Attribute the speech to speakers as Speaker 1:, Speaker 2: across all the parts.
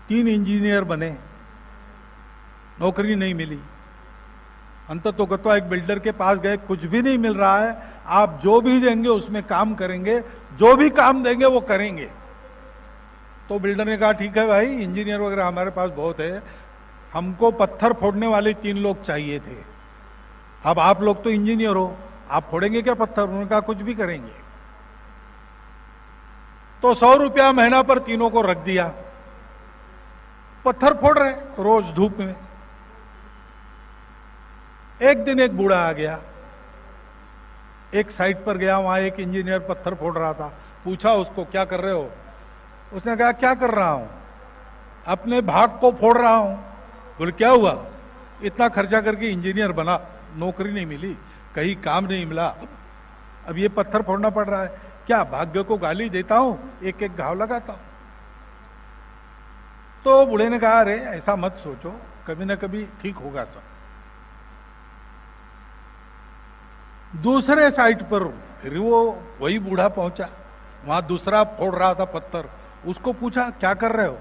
Speaker 1: 3 engineer बने, नौकरी नहीं मिली। अंततोगत्वा एक बिल्डर के पास गए, कुछ भी नहीं मिल रहा है, आप जो भी देंगे उसमें काम करेंगे, जो भी काम देंगे वो करेंगे। तो बिल्डर ने कहा ठीक है भाई, इंजीनियर वगैरह हमारे पास बहुत है, हमको पत्थर फोड़ने वाले 3 लोग चाहिए थे। अब आप लोग तो इंजीनियर हो, आप फोड़ेंगे क्या पत्थर? उन्होंने कहा कुछ भी करेंगे। तो 100 रुपया महीना पर तीनों को रख दिया, पत्थर फोड़ रहे रोज धूप में। एक दिन एक बूढ़ा आ गया, एक साइट पर गया, वहां एक इंजीनियर पत्थर फोड़ रहा था। पूछा उसको क्या कर रहे हो? उसने कहा क्या कर रहा हूं, अपने भाग को फोड़ रहा हूं। बोले क्या हुआ? इतना खर्चा करके इंजीनियर बना, नौकरी नहीं मिली, कहीं काम नहीं मिला, अब ये पत्थर फोड़ना पड़ रहा है। क्या भाग्य को गाली देता हूं, एक एक घाव लगाता हूं। तो बूढ़े ने कहा अरे ऐसा मत सोचो, कभी ना कभी ठीक होगा सब। दूसरे साइट पर फिर वो वही बूढ़ा पहुंचा, वहां दूसरा फोड़ रहा था पत्थर। उसको पूछा क्या कर रहे हो?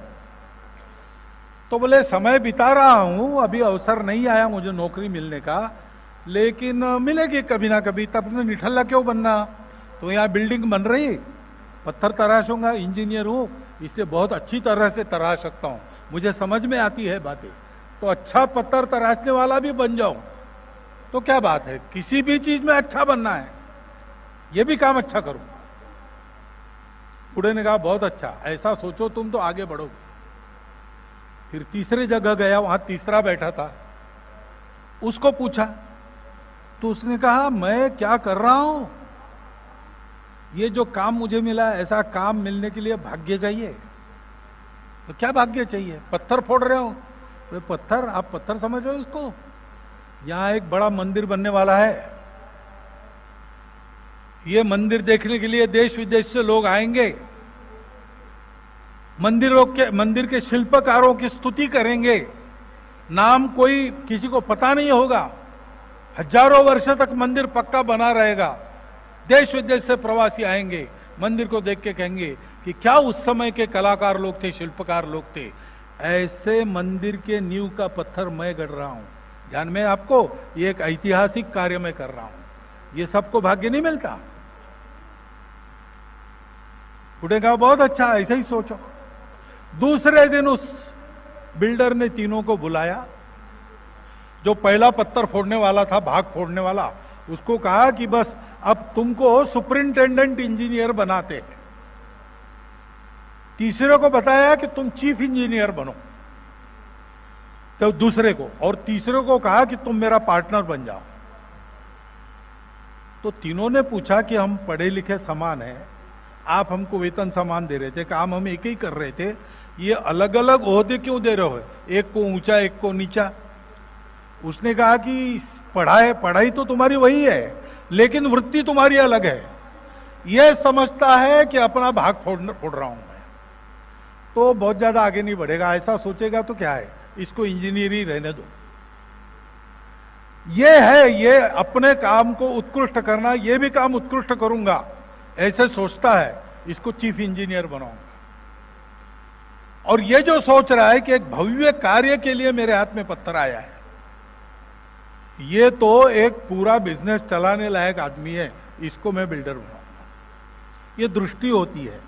Speaker 1: तो बोले समय बिता रहा हूं, अभी अवसर नहीं आया मुझे नौकरी मिलने का, लेकिन मिलेगी कभी ना कभी। तब ने निठल्ला क्यों बनना, तो यहाँ बिल्डिंग बन रही, पत्थर तराशूंगा, इंजीनियर हूं इसलिए बहुत अच्छी तरह से तराश सकता हूं, मुझे समझ में आती है बातें, तो अच्छा पत्थर तराशने वाला भी बन जाऊं तो क्या बात है, किसी भी चीज में अच्छा बनना है, ये भी काम अच्छा करूं। बूढ़े ने कहा बहुत अच्छा, ऐसा सोचो तुम तो आगे बढ़ोगे। फिर तीसरी जगह गया, वहां तीसरा बैठा था, उसको पूछा तो उसने कहा मैं क्या कर रहा हूं, ये जो काम मुझे मिला है, ऐसा काम मिलने के लिए भाग्य चाहिए। तो क्या भाग्य चाहिए, पत्थर फोड़ रहे हो? तो पत्थर, आप पत्थर समझ रहे हो इसको, यहां एक बड़ा मंदिर बनने वाला है, ये मंदिर देखने के लिए देश विदेश से लोग आएंगे, मंदिर के शिल्पकारों की स्तुति करेंगे, नाम कोई किसी को पता नहीं होगा, हजारों वर्ष तक मंदिर पक्का बना रहेगा, देश विदेश से प्रवासी आएंगे, मंदिर को देख के कहेंगे कि क्या उस समय के कलाकार लोग थे, शिल्पकार लोग थे। ऐसे मंदिर के नींव का पत्थर मैं गढ़ रहा हूं, ध्यान में आपको, ये एक ऐतिहासिक कार्य मैं कर रहा हूं, ये सबको भाग्य नहीं मिलता। बूढ़े कहा बहुत अच्छा, ऐसे ही सोचो। दूसरे दिन उस बिल्डर ने तीनों को बुलाया, जो पहला पत्थर फोड़ने वाला था, भाग फोड़ने वाला, उसको कहा कि बस अब तुमको सुपरिंटेंडेंट इंजीनियर बनाते हैं। तीसरे को बताया कि तुम चीफ इंजीनियर बनो, तो दूसरे को, और तीसरे को कहा कि तुम मेरा पार्टनर बन जाओ। तो तीनों ने पूछा कि हम पढ़े लिखे समान हैं, आप हमको वेतन समान दे रहे थे, काम हम एक ही कर रहे थे, ये अलग अलग ओहदे क्यों दे रहे हो, एक को ऊंचा एक को नीचा? उसने कहा कि पढ़ाई तो तुम्हारी वही है, लेकिन वृत्ति तुम्हारी अलग है। यह समझता है कि अपना भाग फोड़ रहा हूं मैं, तो बहुत ज्यादा आगे नहीं बढ़ेगा। ऐसा सोचेगा तो क्या है, इसको इंजीनियर ही रहने दो। ये है, ये अपने काम को उत्कृष्ट करना, ये भी काम उत्कृष्ट करूंगा, ऐसे सोचता है, इसको चीफ इंजीनियर बनाऊंगा। और ये जो सोच रहा है कि एक भव्य कार्य के लिए मेरे हाथ में पत्थर आया है, ये तो एक पूरा बिजनेस चलाने लायक आदमी है, इसको मैं बिल्डर बनाऊंगा। ये दृष्टि होती है।